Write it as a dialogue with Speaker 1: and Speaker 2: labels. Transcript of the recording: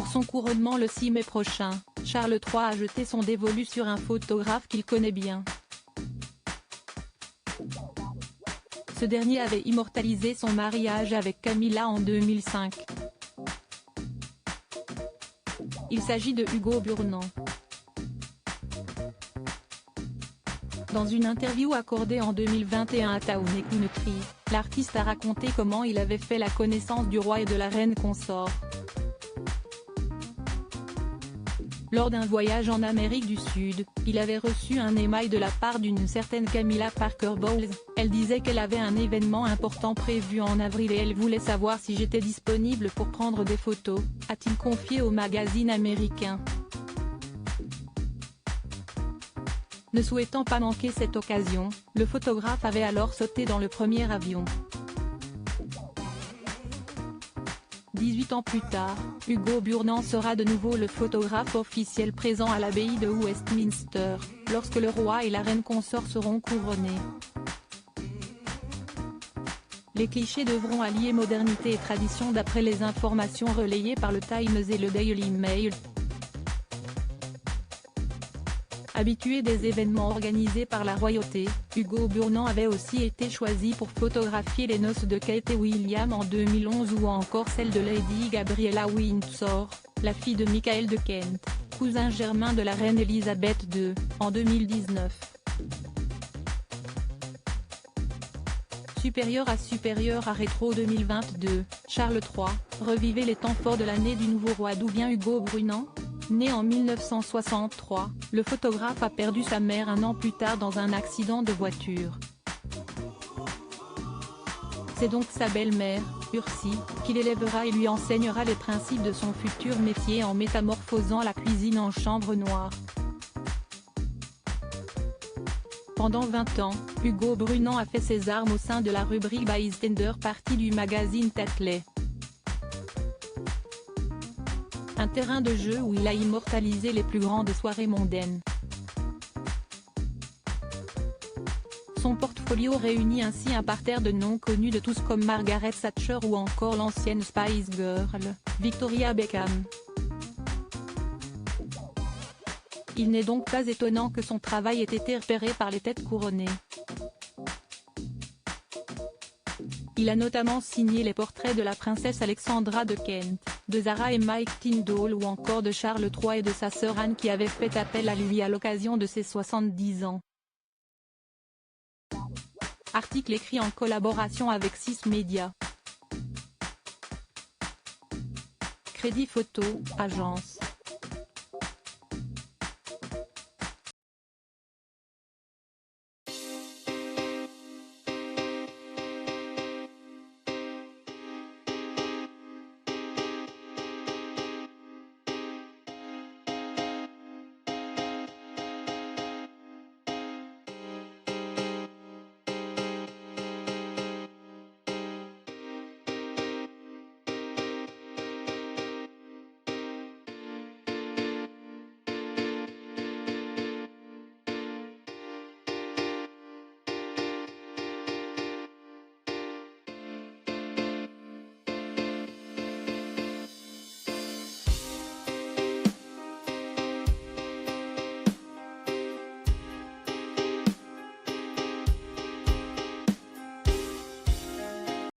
Speaker 1: Pour son couronnement le 6 mai prochain, Charles III a jeté son dévolu sur un photographe qu'il connaît bien. Ce dernier avait immortalisé son mariage avec Camilla en 2005. Il s'agit de Hugo Burnand. Dans une interview accordée en 2021 à Town & Country, l'artiste a raconté comment il avait fait la connaissance du roi et de la reine consort. Lors d'un voyage en Amérique du Sud, il avait reçu un émail de la part d'une certaine Camilla Parker Bowles. Elle disait qu'elle avait un événement important prévu en avril et elle voulait savoir si j'étais disponible pour prendre des photos, a-t-il confié au magazine américain. Ne souhaitant pas manquer cette occasion, le photographe avait alors sauté dans le premier avion. 18 ans plus tard, Hugo Burnand sera de nouveau le photographe officiel présent à l'abbaye de Westminster, lorsque le roi et la reine consort seront couronnés. Les clichés devront allier modernité et tradition d'après les informations relayées par le Times et le Daily Mail. Habitué des événements organisés par la royauté, Hugo Burnand avait aussi été choisi pour photographier les noces de Kate et William en 2011 ou encore celles de Lady Gabriella Windsor, la fille de Michael de Kent, cousin germain de la reine Elisabeth II, en 2019. Supérieur à Rétro 2022, Charles III, revivez les temps forts de l'année du nouveau roi. D'où vient Hugo Burnand ? Né en 1963, le photographe a perdu sa mère un an plus tard dans un accident de voiture. C'est donc sa belle-mère, Ursie, qui l'élèvera et lui enseignera les principes de son futur métier en métamorphosant la cuisine en chambre noire. Pendant 20 ans, Hugo Burnand a fait ses armes au sein de la rubrique Bystander Party du magazine Tatley. Un terrain de jeu où il a immortalisé les plus grandes soirées mondaines. Son portfolio réunit ainsi un parterre de noms connus de tous comme Margaret Thatcher ou encore l'ancienne Spice Girl, Victoria Beckham. Il n'est donc pas étonnant que son travail ait été repéré par les têtes couronnées. Il a notamment signé les portraits de la princesse Alexandra de Kent, de Zara et Mike Tyndall ou encore de Charles III et de sa sœur Anne qui avait fait appel à lui à l'occasion de ses 70 ans. Article écrit en collaboration avec 6 Médias. Crédit photo, agence.